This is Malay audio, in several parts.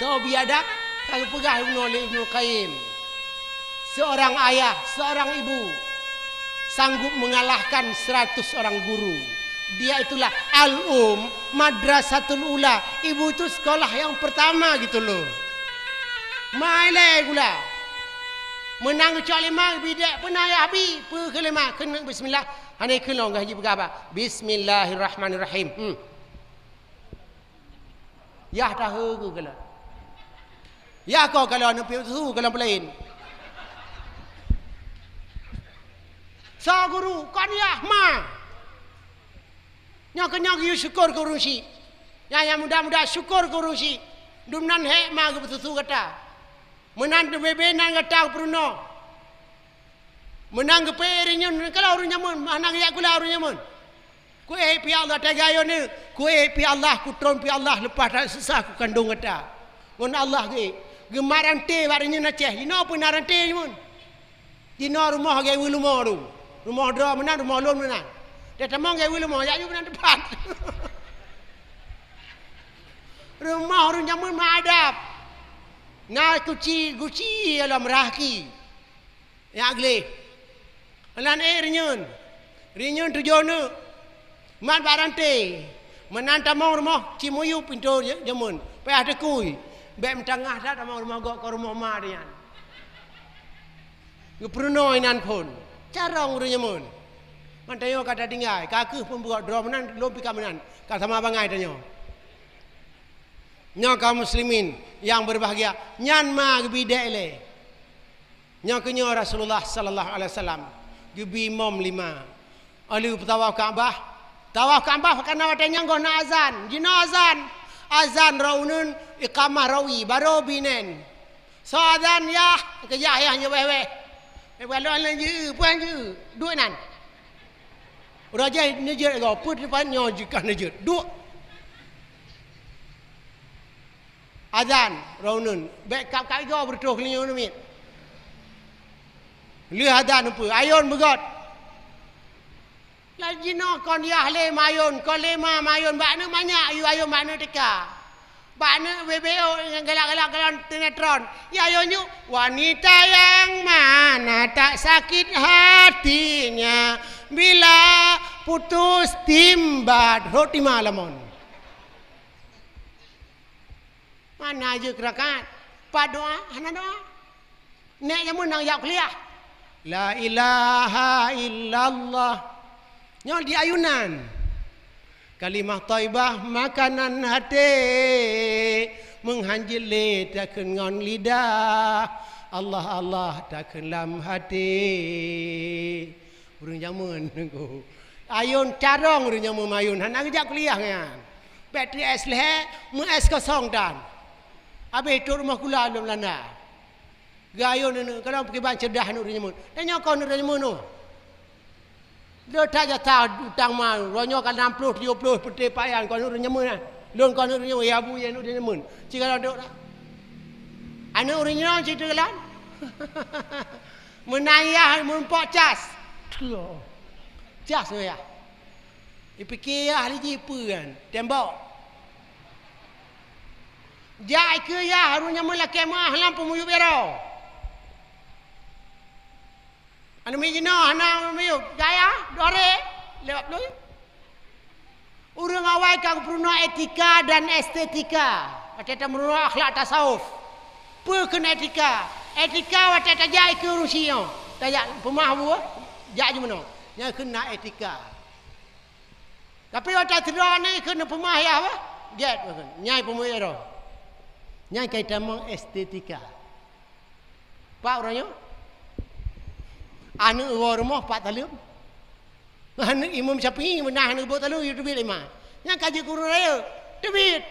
Tahu biadab kalau pegah Ibnu Qayyim. Seorang ayah, seorang ibu sanggup mengalahkan 100 orang guru. Dia itulah madrasatul ula. Ibu itu sekolah yang pertama gitu loh. Mailai gula. Menang cak lima bidak pernah ya habis. Per kelima kena bismillah. Hanai kelong haji berapa? Bismillahirrahmanirrahim. Ya tahu ke kalau. Ya kau kalau nak pergi tu kalau lain. Sa guru kan ya ma. Nyok you syukur guru si. Yang muda-muda syukur guru si. Dumnan he ma betul kata. Menan de bebe nan kata pruno. Menang ke perinyun kalau orang nyamun manang ya kula orang nyamun. Ku pi Allah tagayo ni. Ku pi Allah ku tron pi Allah lepas tak susah ku kandung kata. Ngon Allah ke gemaran te barinya naceh. Ino pun naran te mun. Dino rumah ge rumah tu. Rumah dra mana rumah lon mana. Dia temang ge rumah ya you mana depan. Rumah orang nyamun madap. Na guci alam rahki. Ya agle. Alan rinyun tujuan man barante. Menanta mau rumah cimuyu pintu jamun. Pe ada kui. Bem tengah dah mau rumah gok ke rumah ma dia. Ngepruno inan pun. Carong uru jamun. Man tayo kata tinggal. Kaku pun buat draw menan lopi kamenan. Kata sama bangai tanyo. Nyo kaum muslimin yang berbahagia. Nyan ma gebidek le. Nyo kenyo Rasulullah sallallahu alaihi wasallam. Gebi mom 5. Ali tawaf Kaabah. Tawaf Kaabah kana watanya nggo na azan. Jina azan. Azan raunun iqamah rawi baru binen. So azan ya ke ya nyo wewe. Balon lagi puan je. Duk nan. Raja nejer go put depan nyo jika nejer. Duk. Azan raunun. Baik kap go bertuh linyo ni. Lihat ada apa? Ayun begot. Lagi no kon dia le mayun, kon lema mayun bakna banyak ayun bakna teka. Bakna BBO yang galak-galak sinetron. Ya ayunyu wanita yang mana tak sakit hatinya bila putus timbat roti malamon. Mana aja kerakat? Pak doa, hana doa. Nek yang menang yak kuliah. La ilaha illallah. Nyol di ayunan. Kalimah taibah makanan hati. Menghanjil le takkan ngon lidah. Allah Allah takkan lam hati. Urang jamun nengko. Ayun carong urang jamun mayun. Hana ngejak kuliah kan. Bateri es leh, mu es kosong dan. Habis itu rumah kula belum lana. Gayo ni kalau pergi ban cerdah nu renyemun. Dan nyokon nu renyemun nu. Dia tak jatah utang mah. Ronyo kan 60 70 peti payan kon nu renyemun ah. Lon kon nu renyemun ya bu ya nu renyemun. Cika dok dah. Anu renyemun cerita lan. Menayah mumpok cas. Tuh. Cas tu ya. Dipikir ahli jipu kan. Tembok. Jai ke ya harunya mula kemah lampu muyuk bero. Anu mijino hana muyuk jaya dore lewat dulu. Urang awai kang pruno etika dan estetika. Wateta meruno akhlak tasawuf. Pe kena etika. Etika wateta jai ke urusio. Taya pemah bu jai jumono. Nya kena etika. Tapi wateta tidak ni kena pemah ya apa? Get nyai pemuyero. Nyai kaitan mong estetika. Pak orangnya anu rumah Pak Talib. Anu Imam Syafi'i menah anu Pak Talib itu duit 5. Yang kaji guru raya duit.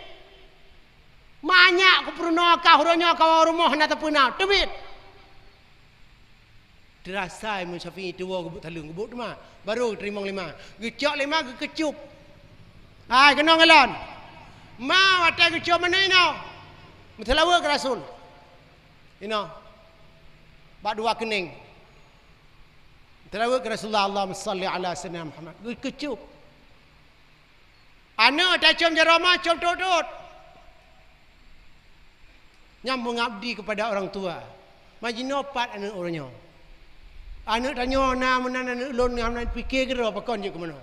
Banyak ku pernah kau orangnya kau rumah nak terpuna duit. Terasa Imam Syafi'i itu Pak Talib gebuk tu mah baru terima 5. Gecok 5 kecup. Hai kena ngelon. Ma watai gecok mana ino? Mutalawa ke Rasul. Ino. Bak dua kening. Mutalawa ke Rasulullah Allahumma salli ala sayyidina Muhammad. Kecup. Ana tak cium jarama cium tut. Yang mengabdi kepada orang tua. Majino pat anak orangnya. Anak tanya na menan anak lon ngam nak fikir ke apa kon je ke mana.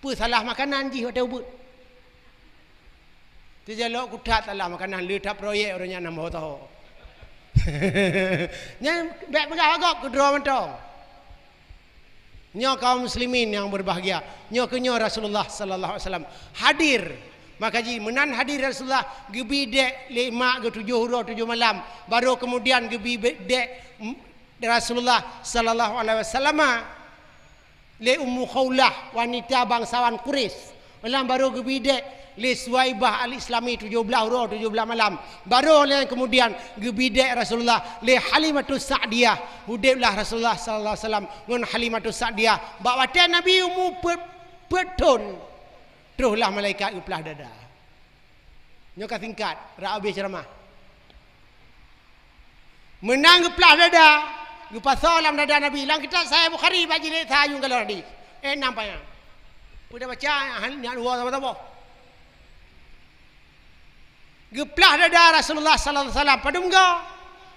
Pu salah makanan ji hotel ubut. Tu jalok kutat salah makanan le tak proyek orangnya nama tahu. Nya bek pegah agak ke dua mentong. Nya kaum muslimin yang berbahagia. Nya kenyo Rasulullah sallallahu alaihi wasallam hadir. Maka ji menan hadir Rasulullah gebi dek 5 ke 7 huruf 7 malam baru kemudian gebi dek Rasulullah sallallahu alaihi wasallam le Ummu Khawlah wanita bangsawan Quraisy malam baru gebi dek le Suwaibah al-Islami 17 huruf 17 malam baru le kemudian gebi dek Rasulullah le Halimatus Sa'diyah hudiblah Rasulullah sallallahu alaihi wasallam ngun Halimatus Sa'diyah bak wate Nabi ummu petun teruslah malaikat uplah dada. Nyoka singkat, ra habis ceramah. Menang uplah dada, gupasal dalam dada Nabi. Lang kita saya Bukhari baji le sayung kalau hadis. Nampaknya. Udah baca ni dua apa-apa. Geplah dada Rasulullah sallallahu alaihi wasallam padum go.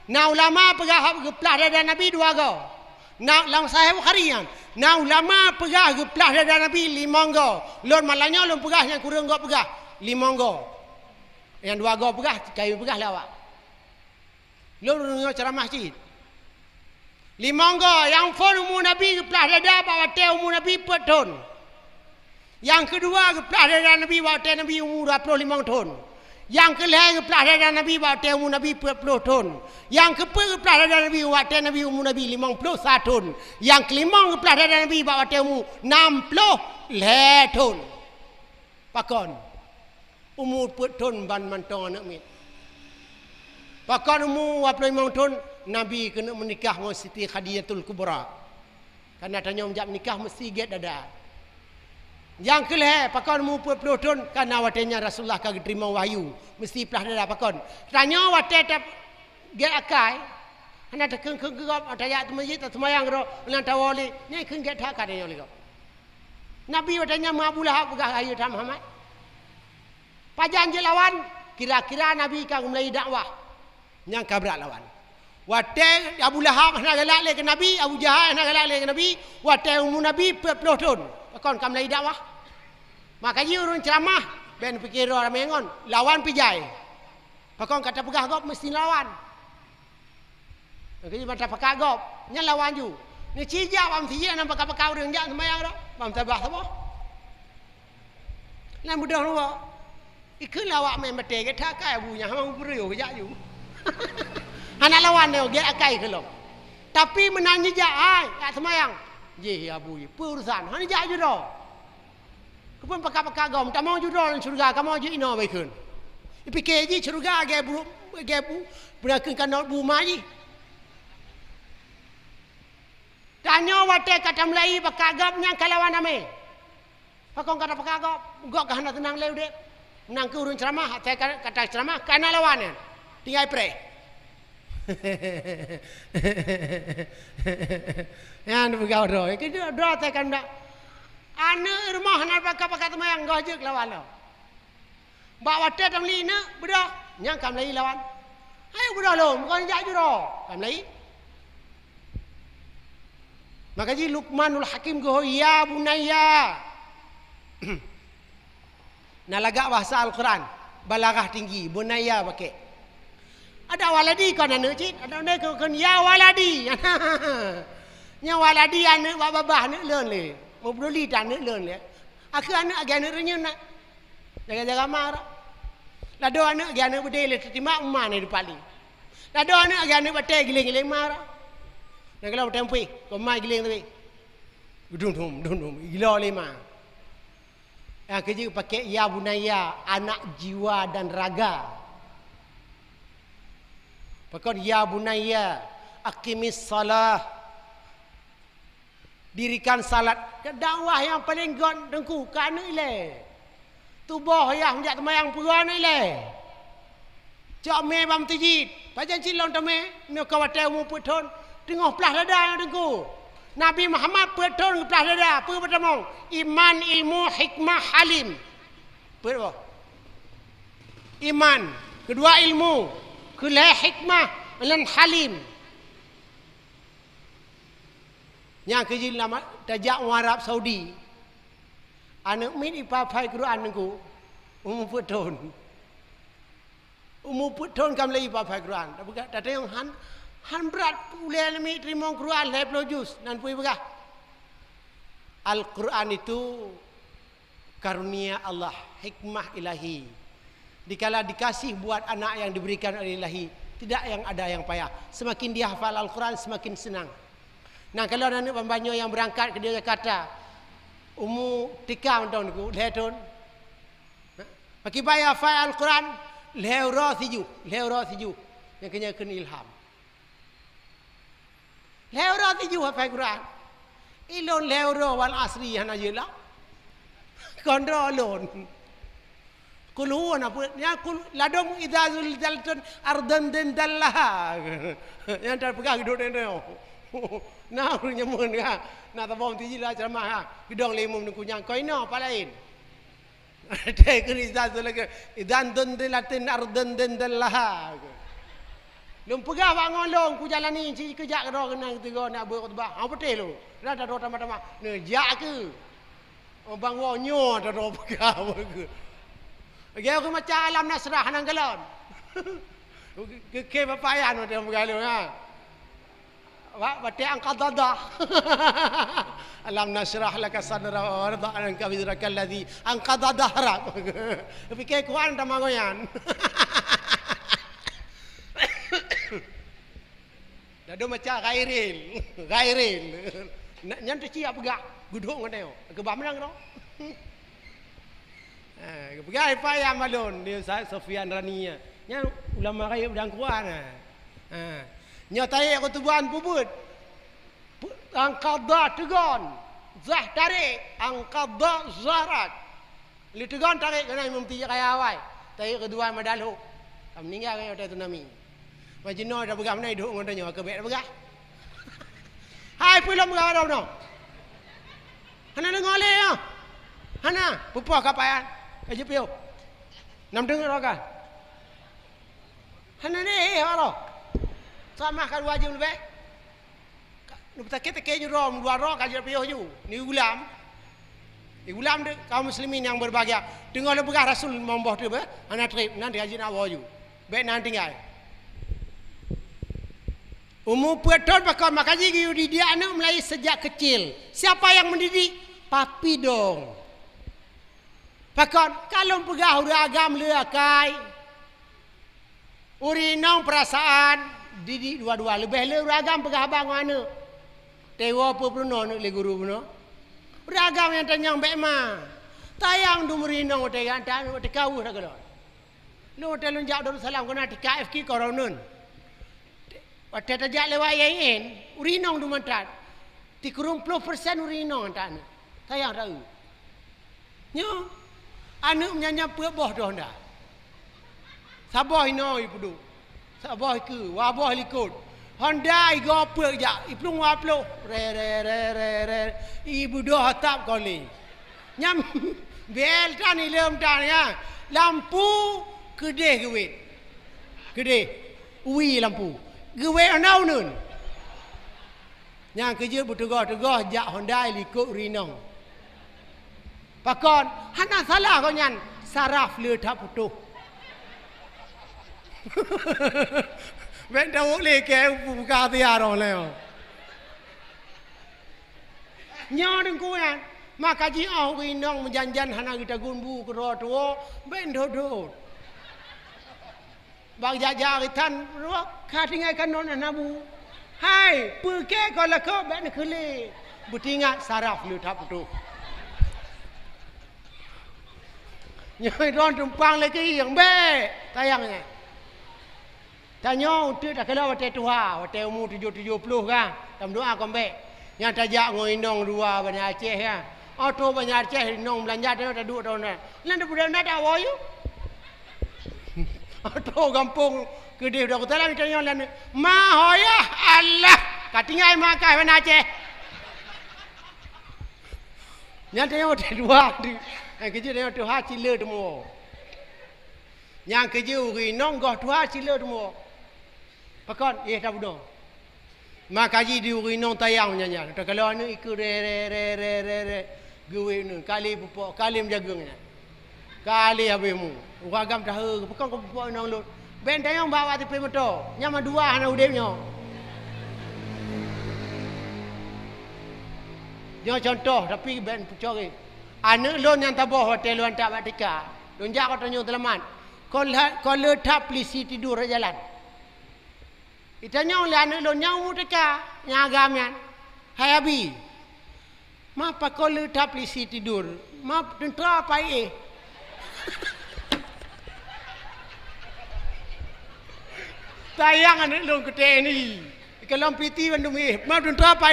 Na ulama pegah geplah dada Nabi dua go. Na lang saya Bukhari yang na ulama pegah geplah dada Nabi 5 go. Lon malanya lon pegah yang kurang go pegah 5 go. Yang 2 go pegah kayu pegah lawak. Lon dengar ceramah masjid. 5 go yang fon umur Nabi geplah dada bawa te umur Nabi petun. Yang kedua geplah dada Nabi bawa te Nabi umur 25 tahun. Yang kelih geplah dada Nabi bawa te umur Nabi 40 tahun. Yang keempat geplah dada Nabi bawa te Nabi umur Nabi 51 tahun. Yang kelima geplah dada Nabi bawa te umur 60 tahun. Pakon umur 40 tahun ban mantong anak mit. Pakon umur 25 tahun Nabi kena menikah dengan Siti Khadijatul Kubra. Karena tanya menjak menikah mesti get dada. Yang kelih pakon mu 40 tahun karena watenya Rasulullah kagak terima wahyu mesti pelah dada pakon. Tanya wate tap ge akai ana ta keng gop ataya tu masjid tu semayang ro lan tawali ni keng ge thak kadanya ligo. Nabi watenya Abu Lahab pegah ayu ta Muhammad. Pajan je lawan kira-kira Nabi kang mulai dakwah nyang kabrak lawan. Wate Abu Lahab nak galak le ke Nabi, Abu Jahal nak galak le ke Nabi, wate umur Nabi 40 tahun. Pakon kam mulai dakwah. Maka ji urun ceramah ben fikir orang mengon lawan pijai. Pakon kata pegah gop mesti lawan. Maka ji mata pakak gop nya lawan ju. Ni cija bam cija nampak pakak urang jak sembayang dak. Bam tabah apa? Lan budak lu. Ikut lawak main bete ke tak kai abunya hang beriu ke jak ju. Anak lawan dia ge akai ke lo. Tapi menangi jak ai kat sembayang. Je abu urusan. Hani jak ju dah. Kupun pakak-pakak gom tak mau judol syurga kamu je ino bae kun. Fikir je syurga ge bu berakan kan bu mai. Tanya wate kata Melayu pakak gom nyang kalawan ame. Pakong kata pakak gom gok ka hendak tenang leu dek. Menang ke urun ceramah kata ceramah kana lawan tinggal pre. Yang begau ro. Ke do ta kan dak. Anak rumah nak pakai temayang gojek lawan lo. Bawa wate tam li nak bedah nyang kam lai lawan. Ayo bedah lo, bukan jak juro. Kam lai. Maka ji Luqmanul Hakim go ya bunayya. Nalagak bahasa Al-Quran, balaghah tinggi, bunayya pakai. Ada waladi kan anak cik, ada anak kan ya waladi. Nya waladi anak babah anak leun le. Mau beli tanah leun le. Aku anak agi anak renyun nak. Jaga-jaga marah. Lado anak agi anak bedele terima emak ni dipali. Lado anak agi anak bete giling-giling marah. Nak kalau tempe, kau mai giling tapi. Dum gila lima. Yang kerja pakai ya bunaya, anak jiwa dan raga. Pakai ya bunaya, aqimis salah. Dirikan salat dakwah yang paling gon dengku kan ile tubuh yang jak temayang puan ile cak me bam tijit pajan cilon tame me kawate mu puton tengah pelah dada yang dengku Nabi Muhammad puton pelah dada apa pertama iman ilmu hikmah halim pertama iman kedua ilmu คือแลฮิกมะลันฮาลิมyang kerja lama tajak Arab Saudi anak min ipapai Quran nengku umur putun kamlai ipapai Quran tapi yang han berat pulai mi terima Quran lebih jus nan pui begah Al-Quran itu karunia Allah, hikmah ilahi. Dikala dikasih buat anak yang diberikan oleh ilahi, tidak yang ada yang payah. Semakin dia hafal Al-Quran, semakin senang. Nah, kalau anak pembanyo yang berangkat ke dia kata, umur 3 tahun ku, leton. Bagi bayar hafal Al-Quran, lehura siju. Yang kena ilham. Lehura siju hafal Quran. Ilon lehura wal asri hana jelah. Kondo alon. Kulu apa? Ya kul ladong idazul dalton ardan den dallaha. Yang terpegang hidup den deo. Nah punya mun ka. Nak tabom tiji lah ceramah ha. Gidong lemum nu kunyang koino apa lain. Te kri idazul lagi idan den delatin ardan den dallaha. Lum pegah bangun long ku jalan ni ci kejak ro kena tiga nak buat khutbah. Ha betul lu. Dah ro tama-tama. Ne jak ke. Bang wonyo dah ro pegah ke. Gaya aku macam alam nasrah nang galon. Ke papayan dia mengalu ha. Batik angkat dadah. Alam nasrah laka sadra wa wada'na anka wizraka alladhi anqadha dahrak. Fikir Quran tamagoyan. Dado macam gairil. Nyan tu cia pegak guduk ngadeo. Ke menang ro. Pegai payah malon dia Sofian Rania. Nya ulama kaya udang Quran nya tai aku tubuhan pubut. Angkadha tegon. Zah tarik angkadha zarat. Li tegon tarik kena imam tiga kaya awai. Tai kedua madalu. Kam meninggal kaya hotel tsunami. Majino dah pegang mana hidup ngondanyo ke bet pegah. Hai pulang pegang ada no. Hana ngole ya. Hana pupuh kapayan. Aje pio. Nam dengar kan? Hana ni halo. Sama kan wajib lebih. Nu tak kita rom dua ro kaje pio ju. Ni ulam. Ni ulam de kaum muslimin yang berbahagia. Dengar le pegah Rasul memboh tu be. Hana trip nanti haji nak waju. Bet nan tinggal. Umur petol pakar makaji didik anak mulai sejak kecil. Siapa yang mendidik? Papi dong. Pakar kalau pegah agam leakai. Urinong perasaan didik dua-dua lebih le agam pegah abang anak. Tewa apa pruno le guru pruno. Agam yang tanyang bek ma. Tayang du murinong tegan tan tekau dah kalau. Lu telun jak Darussalam kena tika FK koronun. Pada tajak lewat yain, urinong tu mantat. 30% urinong tan. Tayang tahu. Nyo, anu menyanyi boh dah dah. Sabah ino ipudu. Sabah ke, wabah likut. Honda igo pe ja, iplung waplo. Re. Ibu dah hatap kali. Nyam bel tan ilem tan ya. Lampu gede gewit. Gede. Ui lampu. Gewe anau nun. Yang kerja bertegah-tegah jak Honda likut rinong. Pakon, hana salah kau nyan. Saraf le tak putuh. Ben dah boleh ke buka tiar oleh. Nyo dengku yan. Maka ji au rinong menjanjan hana kita gunbu ke rodo ben dodo. Bang jajah ritan ruak katingai kanon anabu. Hai, pergi kalau kau ben kele. Butingat saraf lu tak betul. Nyoi don tumpang lagi yang be tayangnya. Tanya untuk dah kalau hotel tua, hotel umur 70 kan. Tam doa kau be. Yang tajak ngoinong dua banyak Aceh ya. Auto banyak Aceh nong belanja dia ada 2 tahun dah. Lan budak nak awak you. Atau kampung gede dah kota lain tanya lain. Mahoya Allah. Katingai makai mana Aceh. Yang tanya hotel dua. Yang kerja tanya dua cila demo. Yang kerja uri nonggah dua cila demo. Pakon, tak bunuh. Mak kaji di urinong tayang nyanyi. Tak kalau anu ikut re. Gue nu kali pupuk, kali menjaganya. Kali habismu. Uragam dah pakon ko pupuk nang lut. Ben tayang bawa tepi motor. Nyama dua hana udipnya. Dia contoh tapi ben pucori. Anak lon yang tabah hotel luan tak batika. Lonjak kau tanya telaman. Kau letap polisi tidur jalan. Itanya oleh anak lon yang mutika nyagamian. Hai abi. Mapa kau letap polisi tidur. Map tentera apa Tayang anak lon kete ni. Kalau piti bandung map tentera apa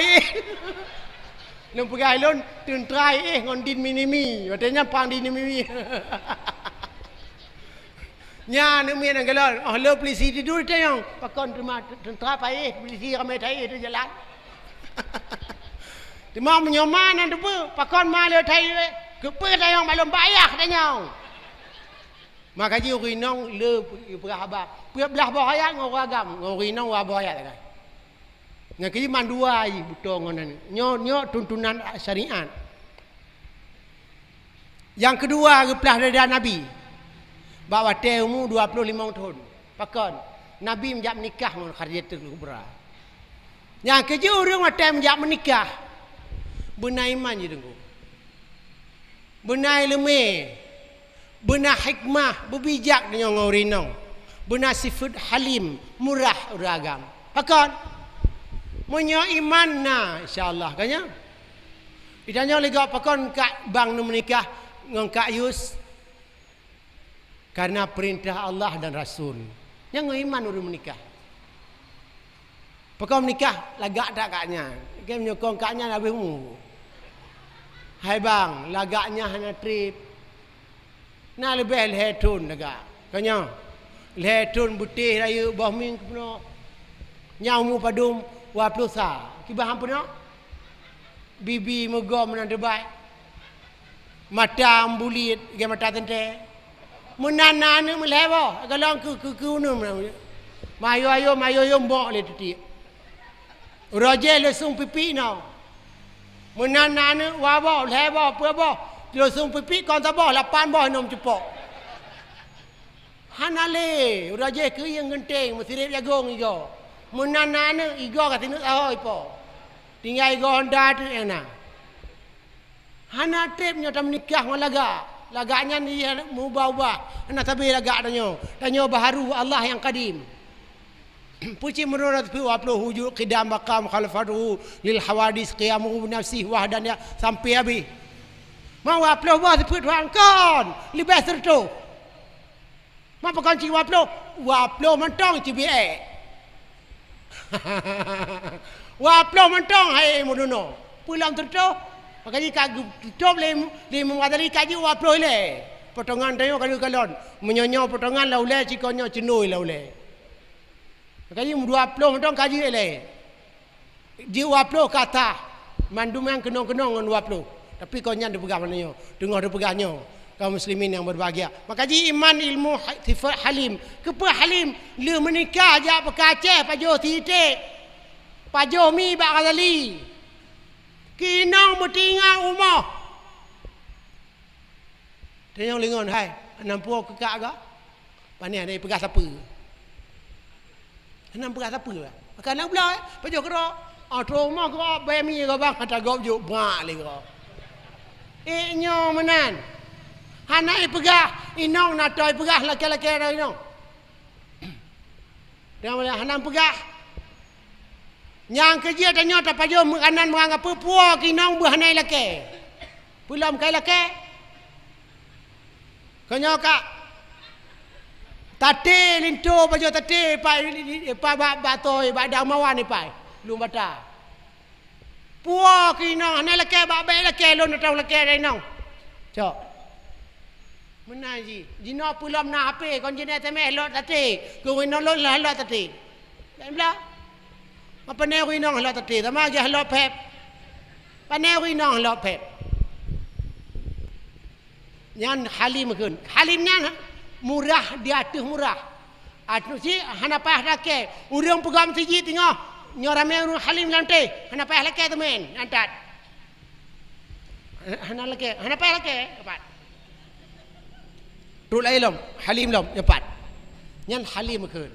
Nung pergi lon tentera ngondin minimi. Katanya pang di minimi. Nya nu mi nang galon. Oh lo polisi tidur tayang. Pakon terima tentera pai polisi ramai tai tu jalan. Dia mau menyoman nang debu. Pakon ma le tai kepe tayang malum bayah tayang. Maka ji urinong le beraba. Belah bahaya ngoragam. Ngorinong wa bahaya tak. Nga kini mandua ai buto ngonan. Nyo tuntunan syariat. Yang kedua replah dari Nabi. Bahawa umur 25 tahun. Pakon Nabi menjak menikah dengan Khadijatul Kubra. Yang kedua orang mata menjak menikah. Benar iman je tengok. Benar ilmu. Benar hikmah, berbijak dengan orang. Benar sifat halim, murah beragam. Pakon Munyo iman na insya-Allah kanya. Ditanya lega pakon kak bang nu menikah dengan Kak Yus karena perintah Allah dan Rasul. Yang iman urus menikah. Pakon menikah lagak tak kaknya. Ke menyokong kaknya habis mu. Hai bang, lagaknya hanya trip. Nah lebih lehetun lagak. Kanya. Lehetun putih raya bawah ming kepenuh. Nyamu padum wa plusa kibah ampuna bibi megom nan debai mata ambulit ge mata tente munana ne melewo galong ku nu mayo mbok le titi roje le sung pipi no munana ne wa bo lewo pe bo le sung pipi kon ta bo 8 bo nom cepok hanale roje ku yang genteng mesirip jagong ijo Munana igo kat tinu tahu ipo. Tinggal igo Honda tu enak. Hana trip nyo tam nikah malaga. Lagaknya ni mubah-ubah. Ana tabi lagak danyo. Danyo baharu Allah yang kadim. Puji menurut fi wa hujur qidam maqam khalfatu lil hawadis qiyamuhu nafsihi wahdan ya sampai habis. Mau aplo bah seput wang kon. Libas tertu. Mau pakon ci waplo mentong ci BE. Waplo mentong hai mudono. Pulang tertu. Makanya kagu top le mengadari kaji waplo le. Potongan tayo kalu kalon. Menyonyo potongan laule cikonyo cenui laule. Makanya waplo mentong kaji le. Di waplo kata mandum yang kenong-kenong ngan waplo. Tapi kau nyan dipegang mananyo. Dengar dipegangnya. Kaum muslimin yang berbahagia. Makanya iman ilmu sifat halim. Kepa halim. Lu menikah aja pekaceh. Pajoh titik. Pajoh mi bak kali. Kinang bertinggal rumah. Dia yang lingon. Hai. Nampu kekak ke? Pani ada pegang siapa? Nampu pegang siapa? Makan nak pula. Pajoh kerak. Atau rumah kerak. Bayar mi ke bang. Kata gop juk. Bak lagi kerak. Nyo menan. Anak pegah, inong nak toy pegah laki-laki dah inong. Dia boleh hanam pegah. Yang kerja tanya tak payah makanan menganggap puak inong berhanai laki. Pulang kai laki. Kanya kak. Tate linto payah tate pa batoi badang mawan ni pai. Lum bata. Puak inong hanai laki ba baik laki lon tahu laki dah inong. Cok. Mana ji? Jina pulam na ape kon jina teme lot tate. Ku wino lot lah lot tate. Lain pula. Apa ne wino lot tate? Sama aja lot pep. Pane wino lot pep. Yang halim kun. Halimnya murah di atas murah. si hanapah lake urang pegam siji tengah nyorame urang halim lante hanapah lake temen antat hanapah lake dapat tu lailom halim lom dapat nyan halim keun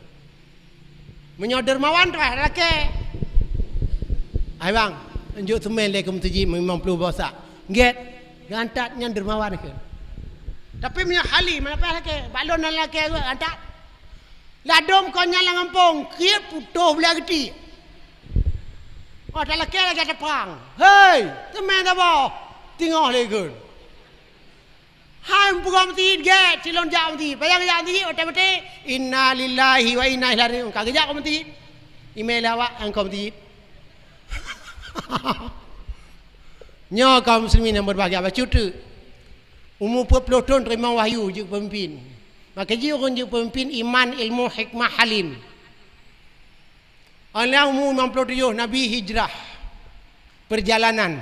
menyo dermawan tu lake ai bang unjuk temen le kum siji 50 bosak get antat nyan dermawan keun tapi menyo halim hanapah lake balon lake antat ladom kau nyala ngampung, kia putuh belah geti. Oh, tak laki lagi ada perang. Hei, teman tak apa? Tengok lagi. Hai, program mesti get, cilon jam mesti. Bayang jam mesti, otomatik. Inna lillahi wa inna ilaihi raji'un. Kau kejap kau mesti. Email awak, engkau mesti. Nyo kaum muslimin yang berbahagia, baca tu. Umur 40 tahun terima wahyu je pemimpin. Maka dia orang je pemimpin iman, ilmu, hikmah, halim. Allah umur 67 Nabi hijrah. Perjalanan.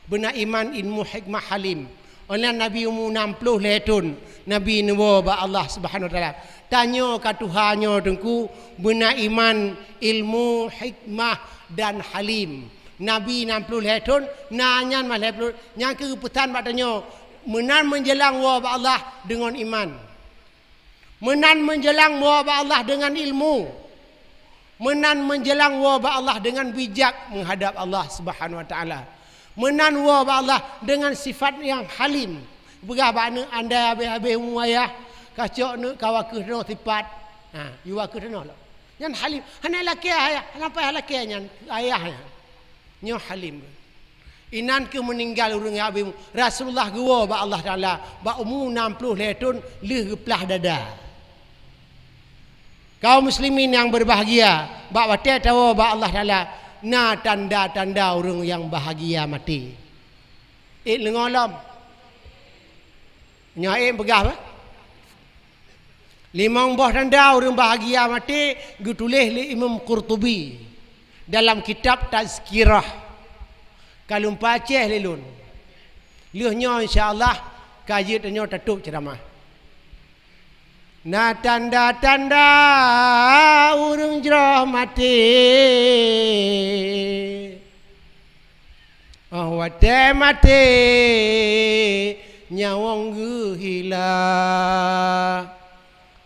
Benar iman, ilmu, hikmah, halim. Allah Nabi umur 60 letun. Nabi nubuh ba Allah Subhanahu wa taala. Tanya ke Tuhannya tengku benar iman, ilmu, hikmah dan halim. Nabi 60 letun nanyan mah leplut. Yang kepetan batanya menan menjelang wa ba Allah dengan iman. Menan menjelang wabah Allah dengan ilmu. Menan menjelang wabah Allah dengan bijak menghadap Allah Subhanahu wa taala. Menan wabah Allah dengan sifat yang halim. Begah bana anda habis-habis muayah kacok ne kawakeh no sifat. Ha, you wakeh no lah. Nyan halim. Hana laki ayah, kenapa laki nyan ayahnya. Nyo halim. Inan ke meninggal urang habis Rasulullah gua ba Allah taala ba umur 60 letun leh geplah dada. Kaum muslimin yang berbahagia, bak watai tahu bak Allah Taala na tanda-tanda orang yang bahagia mati. Lengolam. Nyai pegah apa? 5 buah tanda orang bahagia mati ditulis oleh Imam Qurtubi dalam kitab Tazkirah. Kalau paceh lelun. Lehnya insya-Allah kaji tanya tutup ceramah. Na tanda-tanda urung jerah mati. Oh wate mati nyawang gila.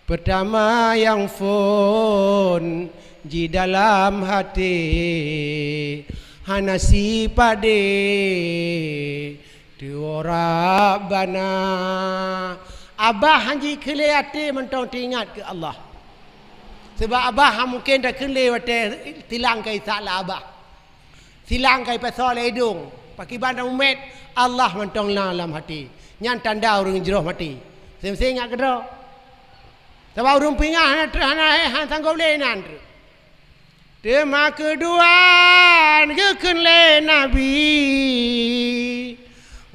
Pertama yang fon di dalam hati hanasi pade diora bana. Abah hanji kele ate mentong ingat ke Allah. Sebab abah mungkin dah kele wate tilang kai salah abah. Tilang kai pasal hidung. Pakai bandang umat Allah mentong dalam hati. Nyan tanda orang jeroh mati. Saya ingat ke dah. Sebab orang pingah han sanggup lenan. Tema kedua ke kele Nabi.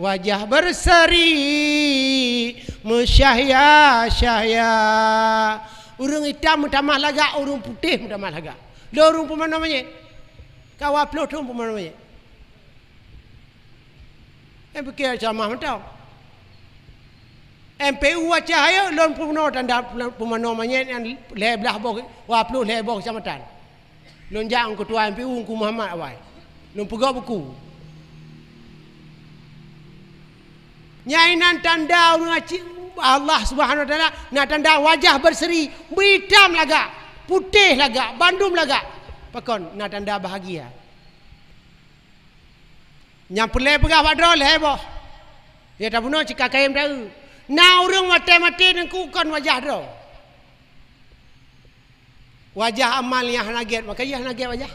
Wajah berseri musyahya. Urang hitam mutamah laga, urang putih mutamah laga. Lo urang pemana namanya? Kawah pelotong pemana namanya? Fikir sama mentau. MPU cahaya lon pemana tanda pemana namanya yang lebelah bok, wa pelu lebok kecamatan. Lon jang ketua MPU ku Muhammad awai. Lon pegak buku. Nyainan tanda Allah Subhanahu wa taala na tanda wajah berseri hitam laga putih laga bandum laga pakon na tanda bahagia nyam pelai pegah padro lebo ya tak puno cika kaim tahu na urang mati nengku kon wajah do wajah amal yang naget maka ya naget wajah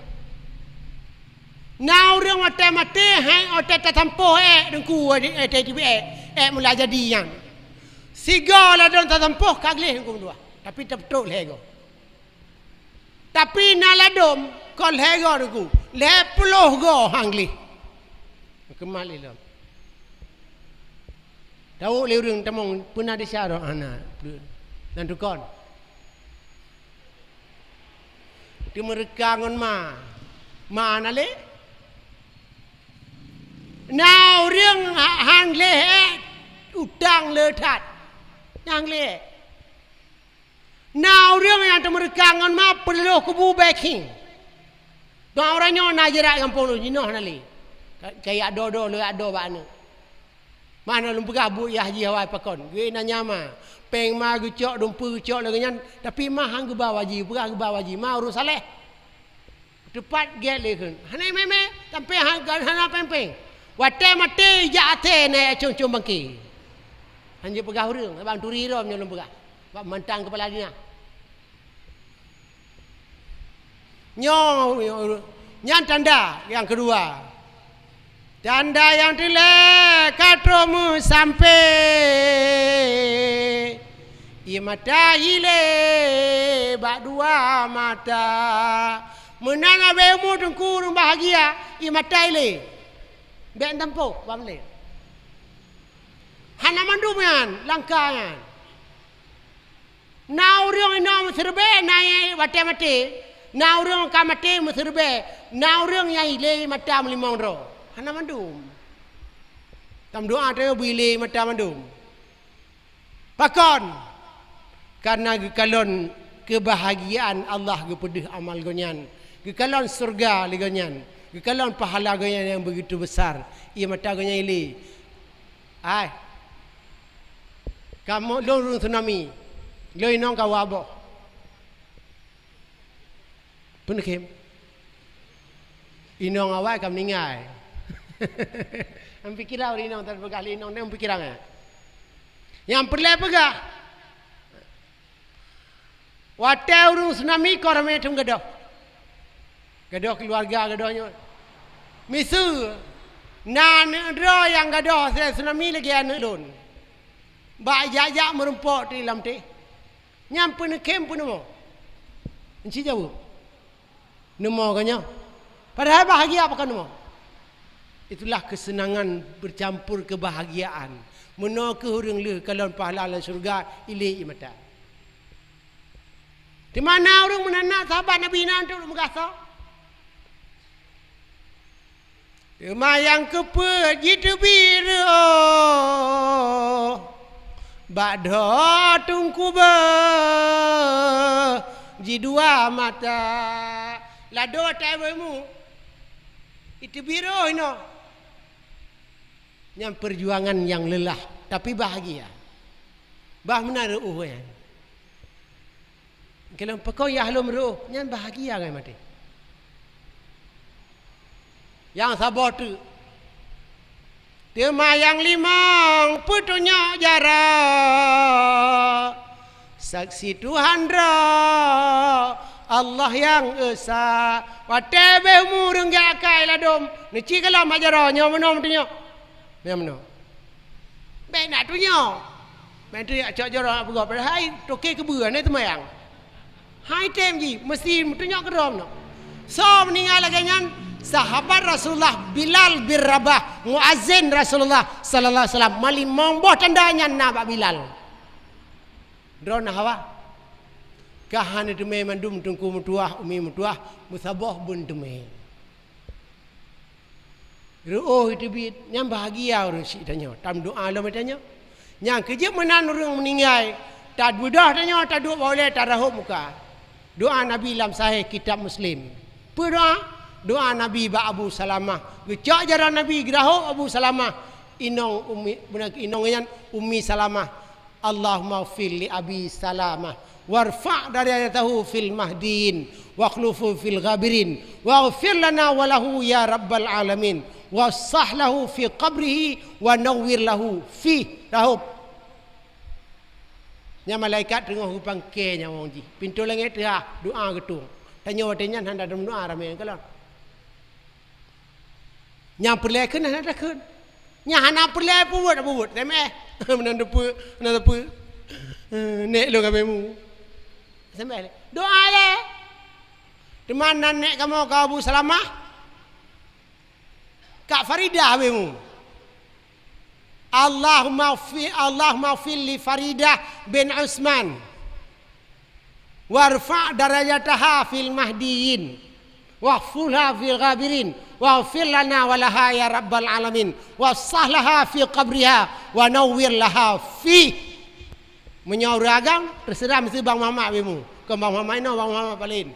na urang mati hai otet tatampo nengku TV mula jadi yang sigala don tatampo kagleh nengku dua tapi tepetuk lego tapi naladom kol lego nengku le puluh go hangli kemali lo tahu le urang tamong puna disyaro ana dan tukon di mereka ngon ma na le now เรื่องหางเล่อุดังเลอทัดหางเล่ now เรื่อง yang temerekangan ma perlu kubu backing. Doa orangnya nak jerat kampung lu jinah nali. Kayak do le ado bakna. Mana lu pegabut ya haji hawai pakon. Ge nanya ma. Peng ma gucok dumpu gucok le ganyan tapi ma hang ge bawa haji, perang ge bawa haji, ma urus saleh. Tepat get le kun. Hanai meme sampai hang hana pempeng. Wate mate jate ne cung-cung bangki. Hanya pegah urang, abang turi rom nyolong pegah. Bab mentang kepala dia. Nyan tanda yang kedua. Tanda yang telek katromu sampai ia mata ile bak dua mata menana bemu tengkurung bahagia ia mata ile bek tempo bamle hana manduman langkangan naurung ino serbe nai wate mate naurung kamate serbe naurung yang ile mata melimong ro hana mandum tam doa teu bile mata mandum pakon karena gekalon kebahagiaan Allah gepedih amal gonyan gekalon surga ligonyan gekalon pahala gonyan yang begitu besar ia mata gonyan ile ai kamu lorong tsunami loi nong kawabo pun kem inong awai kam ningai am pikirau inong tar begali inong nem pikirang yang perle pegah wate urung tsunami korame tum gadoh keluarga gadohnya misu nan ro yang gadoh tsunami lagi anu lon ba jajak merumpok di lam te nyam pun kem pun mo enci jauh nemo kanyo padahal bahagia apa kan mo itulah kesenangan bercampur kebahagiaan meno ke hurung le kalon pahala la surga ile imata di mana orang menanak sahabat Nabi nan tu megasa Mayang kepet jitu biru Badho tungku be Jidua mata Lado taimu Itu biru ino Yang perjuangan yang lelah Tapi bahagia Bah menaruh ya. Kalau pekau ya halum ruh Yang bahagia kan mati Yang sabar tu dia mayang limang putunya jarak saksi Tuhan Allah yang esa watebe murung ga kai ladom ni cikala majaro nyo menom tu nyo memno be nak tu nyo men tu ajak jaro bergo hai toke kebua ni tu mayang hai tem ji mesti tu nyo kerom no so meninggal lagi nyan sahabat Rasulullah Bilal bin Rabah muazzin Rasulullah sallallahu alaihi wasallam mali momboh tandanya nabak Bilal drona hawa kahan itu mandum tungku mutuah umi mutuah musabah bun teme ruh itu bit nyam bahagia urang si tanya tam doa lo tanya nyang kerja menan urang meninggal tak budah tanya tak duk boleh tak rahuk muka doa Nabi dalam sahih kitab Muslim berdoa doa Nabi ba Abu Salamah gecak jaran Nabi gerahuk Abu Salamah inong ummi benak inong yan ummi Salamah Allahumma fil li Abi Salamah warfa' darajatahu fil mahdiin wa khlufu fil ghabirin waghfir lana wa lahu ya rabbal alamin wassah lahu fi qabrihi wa nawwir lahu fi rahub nya malaikat tengah hupang ke nya wong ji pintu langit dah doa getung tanya watenya handa doa ramai kalau yang perlu kena ada kun. Yang hana perlu buat apa buat? Remeh. Menan depu, nek lo kabemu. Sampai doa le. Di mana nek kamu kau Abu Salamah? Kak Faridah kabemu. Allahumma fil li Faridah bin Utsman. Warfa' darajataha fil mahdiin. Waghfirha fil ghabirin. Waghfir lana wa laha ya rabbal alamin wassah laha fi qabriha wa nawwir laha fi menyauragang terserah mesti bang mamak bemu Kau Bang Muhammad no, Bang Muhammad Palin.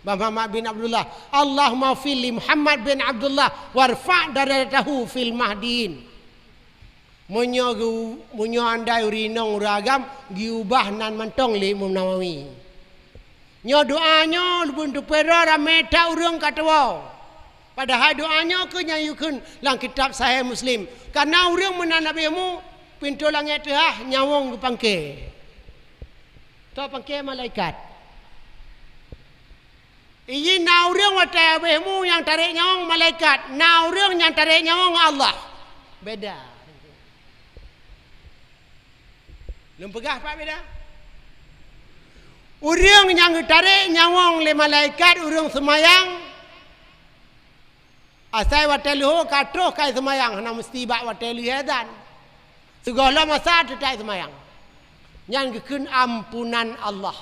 Bang Muhammad bin Abdullah. Allahumma fil Muhammad bin Abdullah warfa' darajatahu fil mahdin. Munyo andai urinong uragam giubah nan mantong li Imam Nawawi. Nyo doanyo buntu pera rameta urang katwa. Padahal doanya ke nyayukeun lang kitab Sahih Muslim. Karena urang menanabimu pintu langit teh nyawong ke pangke. To pangke malaikat. Iyi na urang wata abemu yang tarik nyawong malaikat, na urang yang tarik nyawong Allah. Beda. Belum pegah Pak beda. Urang yang tarik nyawong le malaikat urang semayang. Asai wateluh katuh kai semayang hana mesti bak watelu hadan. Segala masa tetai semayang. Nyan gekeun ampunan Allah.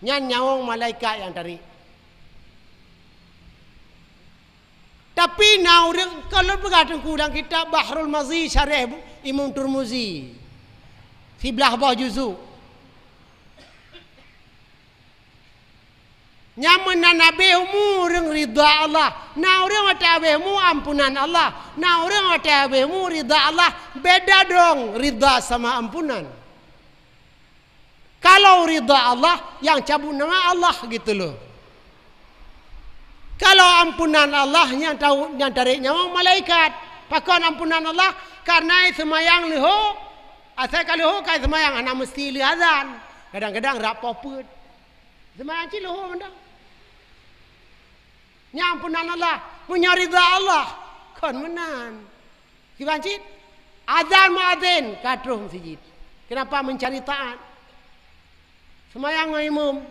Nyan nyawong malaikat yang tarik. Tapi na urang kalau pegah tengku dalam kitab Bahrul Mazi Syarih Imam Turmuzi. Sebelah bawah juzu. Nyaman nabi umurang ridha Allah. Na orang wata abemu ampunan Allah. Na orang wata abemu ridha Allah. Beda dong ridha sama ampunan. Kalau ridha Allah yang cabut nama Allah gitu loh. Kalau ampunan Allah yang tahu yang tarik nyawang malaikat. Pakon ampunan Allah karena semayang liho. Asal kalau kai semayang anak mesti liazan. Kadang-kadang rak poput. Semayang ci loh benda. Nya ampunan Allah, punya ridha Allah. Kon menan. Kibancit azan muadzin katruh masjid. Kenapa mencari taat? Semayang imam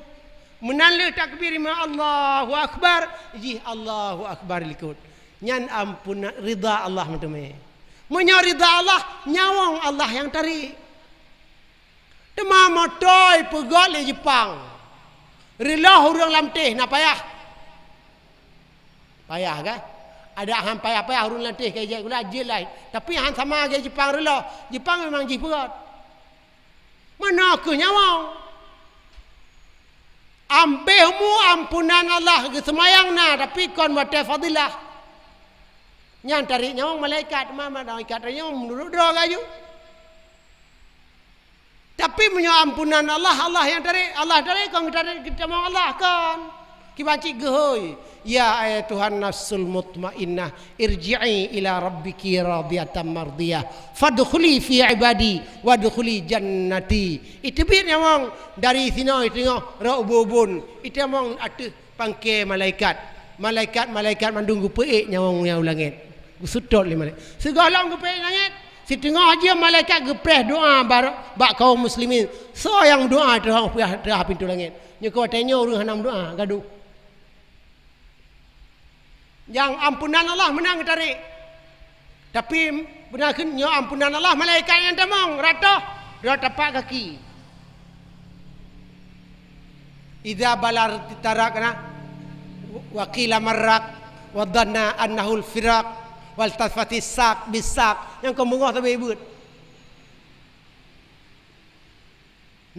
menanle takbir imam Allahu akbar, ji Allahu akbar likut. Nyan ampunan ridha Allah meteme. Menyarida Allah, nyawang Allah yang tarik. Tema motoy pegol di Jepang. Rela orang lamtih nak payah. Payah kan? Ada han payah-payah orang lamtih kaya je gula jelai. Tapi han sama ke Jepang rela. Jepang memang jiperat. Mana ke nyawang? Ampehmu ampunan Allah ke semayang na tapi kon wate fadilah. Yang tarik nyawang malaikat, mama malaikat nyawang menurut doa kayu. Tapi punya ampunan Allah, Allah yang tarik, Allah tarik kau tarik kita mau Allah kan. Kibanci gehoy. Ya ayat Tuhan nafsul mutmainnah irji'i ila rabbiki radiyatan mardiyah fadkhuli fi ibadi wadkhuli jannati. Itu bir nyawang dari sini tengok ra ubun. Itu nyawang atuh pangke malaikat. Malaikat mandunggu peik nyawang yang langit. Sudut lima malaikat. Segala gepek langit. Si tengah aja malaikat gepreh doa bak kaum muslimin. So yang doa terhadap pintu langit. Nyeko tanya orang hanam doa gaduh. Yang ampunan Allah menang tarik. Tapi benar nyo ampunan Allah malaikat yang temong ratah dia tapak kaki. Idza balar tarakna wa qila marrak wa dhanna annahu al-firaq wal tafatis sak bisak yang kemungah tapi ibut.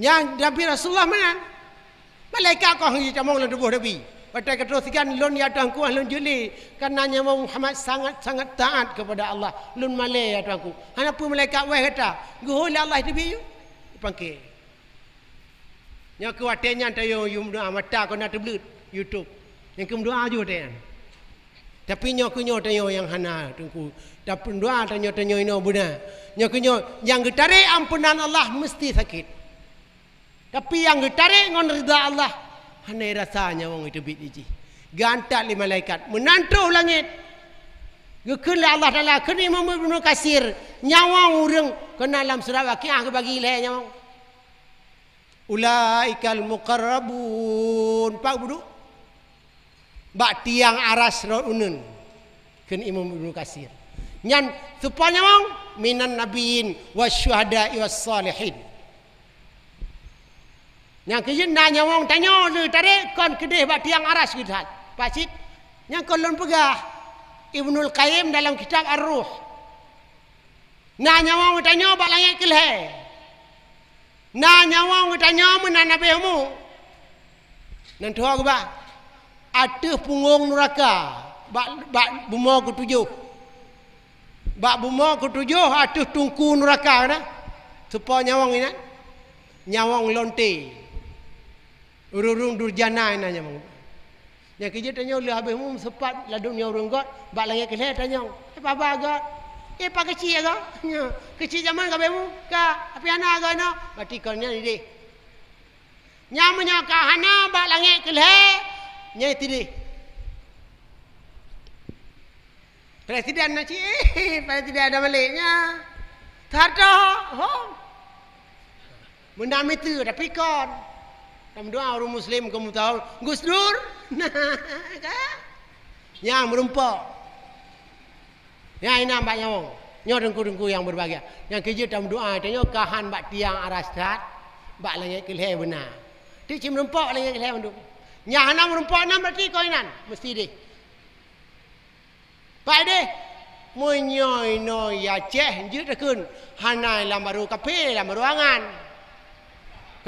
Yang Nabi Rasulullah mana? Malaikat kau hang jamong lan tubuh Nabi. Pada keteruskan lun ya tuanku lun juli karena nyawa Muhammad sangat taat kepada Allah. Lun malai ya tuanku. Hana pun malaikat weh kata, "Guhul Allah itu biu." Pangke. Nya kuatnya tayo yum doa mata kau nak terbelut YouTube. Yang kem doa aja tayan. Tapi nyo tayo yang hana tuanku. Tapi doa tayo ino benar. Nyo yang getarik ampunan Allah mesti sakit. Tapi yang getarik ngon ridha Allah hanai rasanya wong itu bit iji. Gantak li malaikat menantu langit. Gekeun Allah Taala keun Imam Ibnu Katsir nyawang urang kena dalam surah Waqiah ke bagi le nyawang. Ulaikal muqarrabun. Pak budu. Bak tiang aras raunun. Keun Imam Ibnu Katsir. Nyan supaya nyawang minan nabiyyin wasyuhada'i wassalihin. Yang kejen nak nyawang tanya le tarik kon kedeh bak tiang aras gitu hal. Pakcik yang kolon pegah Ibnul Qayyim dalam kitab Ar-Ruh. Nak nyawang tanya bak langit keleh. Nak nyawang tanya menan nabihmu. Nan tuha ke ba? Atuh punggung neraka. Bak buma ketujuh. Bak buma ketujuh atuh tungku neraka na. Supaya nyawang ini. Nyawang lonte. Urung durjana ina nyawang. Yang kerja tanya oleh habis mu sepat ladung nyawang renggot. Bak langit kelih tanya. Apa agak? Pak kecil agak. Kecil zaman kabeh mu. Ka api ana agak na. Berarti kornya ni deh. Nyamanya kahana bak langit kelih. Nyai tidih. Presiden nak cik. Presiden ada baliknya. Tak ada. Benda itu tapi kon. Dalam doa orang Muslim kamu tahu. Gus Dur. Yang merumpak. Yang ini nampak nyawang. Nyo dengku-dengku yang berbahagia. Yang kerja dalam doa. Tanya kahan bak tiang arasat. Bak langit kelih benar. Dia cik merumpak langit kelih benar. Yang anak merumpak enam berarti kau inan. Mesti deh. Pak deh. Munyoy no ya ceh. Jut dekun. Hanai lam baru kape. Lam baru angan.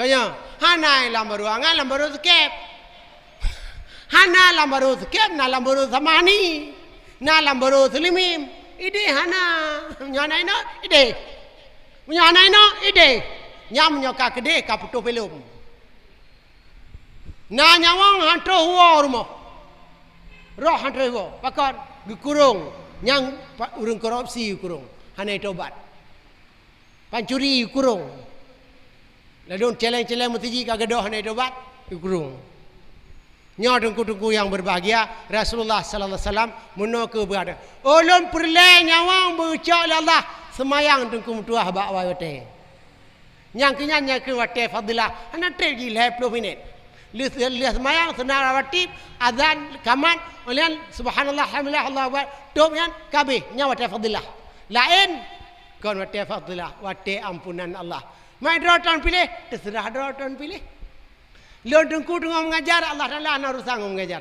Kaya. Hanai lam baru angan. Lam baru sekep. Hana lam baru sekep. Na lam baru samani. Na lam baru selimim. Ide hana. Nyana ino. Ide. Nyana ino. Ide. Nyam nyoka kede. Kaputo pelum. Na nyawang hantro huwa rumah. Roh hantro huwa. Pakar. Kurung. Yang urung korupsi kurung. Hanai tobat. Pancuri kurung. Lalu celeng-celeng mutiji kagadoh hanai tobat. Kurung. Nyo dengku-dengku yang berbahagia. Rasulullah sallallahu alaihi wasallam menoko berada. Ulun perle nyawang berucap Allah. Semayang dengku mutuah bak wate. Yang kenyanya ke wate fadilah. Hana tergi 10 minit. Lihat semayang senar watib azan kaman olian subhanallah alhamdulillah Allah akbar domian kabeh nya wate fadilah lain kon wate fadilah wate ampunan Allah mai droton pilih terserah droton pilih lon dengku dengan mengajar Allah Taala ana urusan mengajar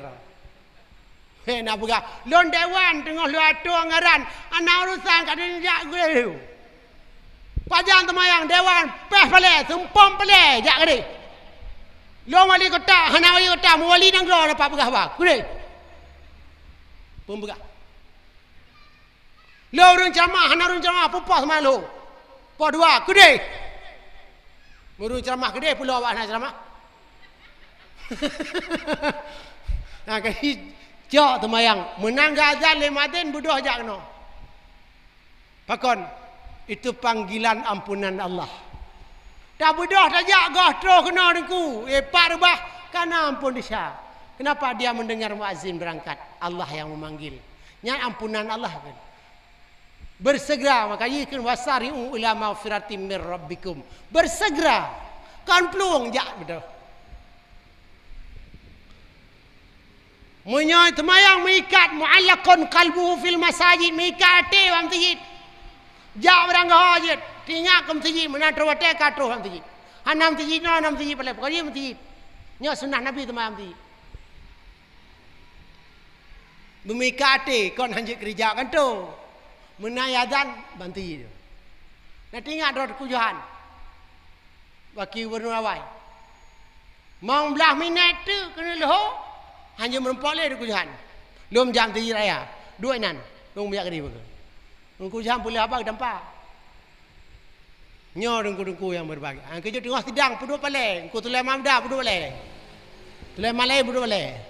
he na buga lon dewan tengah lu atu angaran ana urusan kadang jak gue pajang temayang dewan peh pale sempom pale jak gede. Lo wali kota, hana wali kota, wali nang lo dapat begah ba. Kude. Pembegah. Lo urang ceramah, hana urang ceramah pupas sama lo. Po dua, kude. Urang ceramah gede pulau awak nak ceramah. Nah, kai jok temayang, menang azan lemaden budoh jak kena. Pakon, itu panggilan ampunan Allah. Dah bedah dah jak gah terus kena dengku. Pak rebah kana ampun dia. Kenapa dia mendengar muazzin berangkat? Allah yang memanggil. Nya ampunan Allah kan. Bersegera makanya kan wasari'u ila maghfiratin mir rabbikum. Bersegera. Kan peluang jak bedah. Munyoy temayang mengikat mu'allaqun qalbuhu fil masajid mengikat hati dalam masjid. Jak beranggah hajat. Tinggal ke masjid, mana terwate katro masjid. Hanam masjid, hanam masjid pala. Pokoknya masjid. Nya sunnah Nabi tu malam masjid. Memikati kon hanjit kerja kan tu. Menayadan banti. Nah tinggal dot kujuhan. Baki bernuawai. Mau belah minat tu kena leho. Hanya merempak le kujuhan. Lom jam masjid raya. Dua nan. Lom biak kedi betul. Kujuhan boleh apa dampak. Nyo dengku-dengku yang berbahagia. Kerja tengah sidang puduk palai. Engkau tulai mamda puduk palai. Tulai malai puduk palai.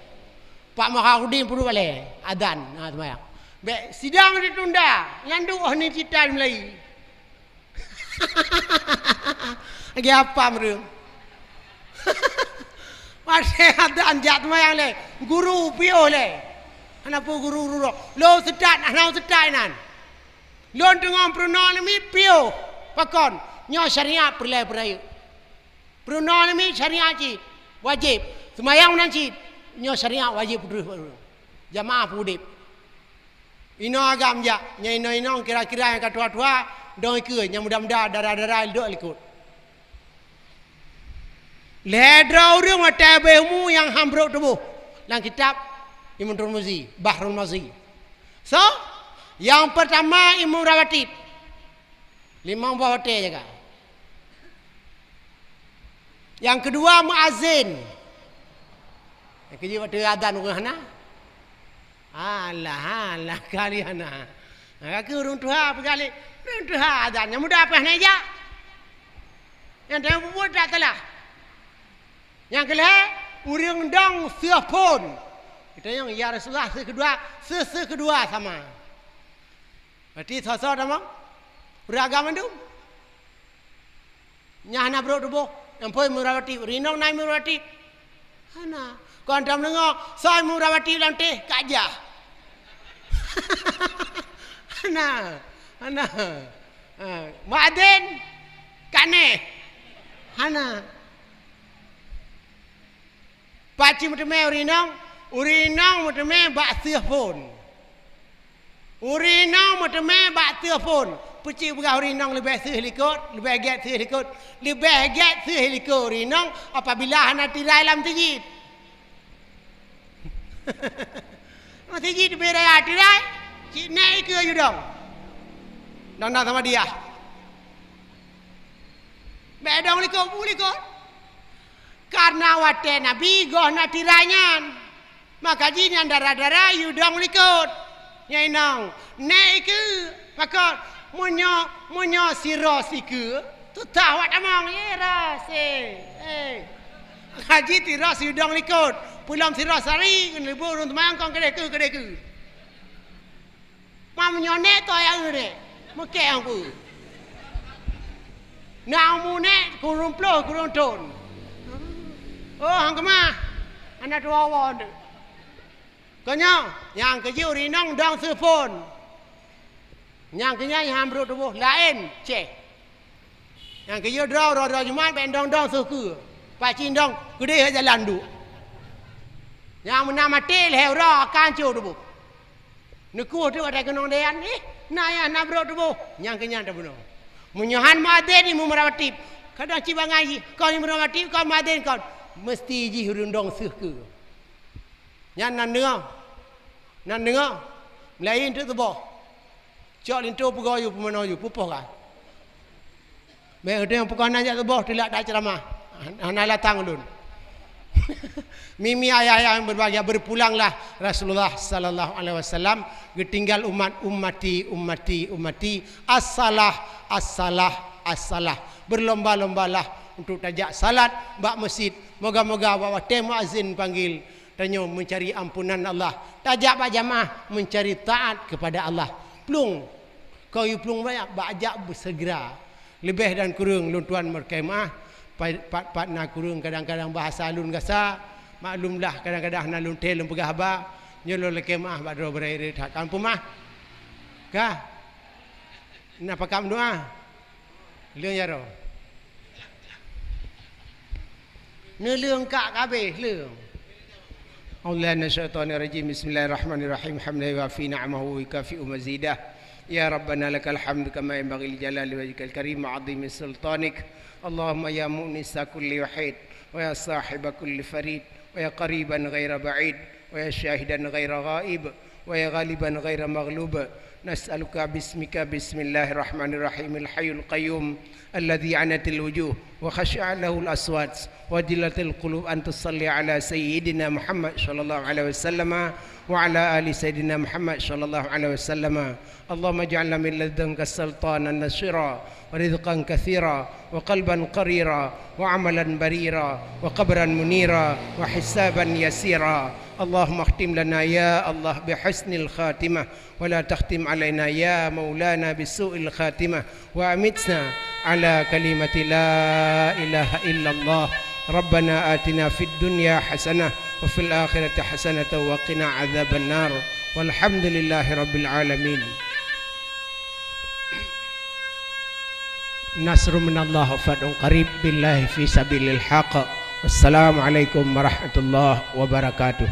Pak Maharudin puduk palai. Adan. Ha semayang. Baik, sidang ditunda. Landu oh ni cerita Melayu. Lagi apa mereka? Masih adan jat semayang le. Guru pio le. Kenapa guru? Lo sedat, nak sedat nan. Lo tengah perunan ni pio. Pakon. Nyo syariat perlai-perlai. Perundangan ni syariat cik. Wajib. Semayang nanti. Nyo syariat wajib pudus. Jamaah pudip. Ino agam jak. Nya ino kira-kira yang katua-tua. Dong ikut. Yang muda-muda darah-darah duduk ikut. Ledra urung watabehmu yang hambruk tubuh. Dalam kitab Imam Turmuzi. Bahrul Mazi. So. Yang pertama Imam Rawatib. 5 buah hotel jaga. Yang kedua muazzin. Kerja waktu azan orang hana. Alah kali hana. Aku urung tuha pergali. Urung tuha azan. Yang muda apa hana aja. Yang dah buat tak telah. Yang kelih urung dong siapun. Kita yang ya Rasulullah kedua sama. Berarti sosok dah mak. Beragam itu. Nyahna bro tu boh. Yang poi murawati, rinong nai murawati. Hana. Kau andam dengar, saya murawati lantai kaja. Hana. Muadzin kane. Hana. Paci mutme urinong mutme bak siapun. Urinong mutme bak siapun. Puci bukan urinong lebih sehelikot, lebih get sehelikot, lebih get sehelikot urinong apabila hana tirai dalam tijit. Tijit beraya tirai, cik naik ke you dong. Dong sama dia. Bedong likot. Karena wate Nabi goh na tirainya. Maka jinya darah-darah you dong likot. Nyai nong naik ke maka Munyo siro siku tu tahu wat amang ras haji tiras udang likut pulang siro sari kan lebu run mayang kong kedeku mam nyone to yang ure muke aku namu ne kurung ton oh hang kemah anak dua won kanya yang keju rinong dang sepon yang kenya yang hambrut tubuh lain cek. Yang kenya draw jumat bendong suku. Pak cindong gede jalan du. Yang menama tel hewra kancu tubuh. Nuku tu ada kenong dean ni. Naya nabrut tubuh. Yang kenya tak bunuh. Munyahan maden ni mumerawatip. Kadang cibangai kau ni mumerawatip kau maden kau mesti ji hurundong suku. Yang nan dengar. Melain tu tubuh. Cak lintu pegayu pemanoyu pupuh kan. Baik ada yang pekana jak tubuh tilak dak ceramah. Ana latang ulun. Mimi ayah yang berbahagia berpulanglah Rasulullah sallallahu alaihi wasallam getinggal ummati as-salah berlomba-lombalah untuk tajak salat bak masjid. Moga-moga bawa muazzin panggil tanya mencari ampunan Allah. Tajak bak jamaah mencari taat kepada Allah. Plung kau plung banyak bajak bersegera lebih dan kurung lun tuan berkemah pat nak kurung kadang-kadang bahasa lun gasa maklumlah kadang-kadang nak lun tel lun pegah ba nyolo le kemah ba do berai tak kampung mah ka nak pakam doa leung ya ro ne leung kak kabeh leung Allah nasyaitanir rajim bismillahirrahmanirrahim hamdan wa fi ni'amahu wa kafi'u mazidah يا ربنا لك الحمد كما ينبغي لجلال وجهك الكريم وعظيم سلطانك اللهم يا مؤنس كل وحيد ويا صاحب كل فريد ويا قريبا غير بعيد ويا شاهدا غير غائب ويا غالبا غير مغلوب نسألك باسمك بسم الله الرحمن الرحيم الحي القيوم الذي عنت الوجوه وخشع له الأصوات وجلت القلوب أن تصلي على سيدنا محمد صلى الله عليه وسلم وعلى آل سيدنا محمد صلى الله عليه وسلم اللهم اجعلنا من لدنك سلطانا نصيرا ورزقا كثيرا وقلبا قريرا وعملا بريرا وقبرا منيرا وحسابا يسيرا اللهم اختم لنا يا الله بحسن الخاتمة ولا تختم علينا يا مولانا بسوء الخاتمة وأمتنا على كلمة لا إله إلا الله ربنا آتنا في الدنيا حسنة وفي الآخرة حسنة وقنا عذاب النار والحمد لله رب العالمين نصر من الله وفتح قريب بالله في سبيل الحق والسلام عليكم ورحمة الله وبركاته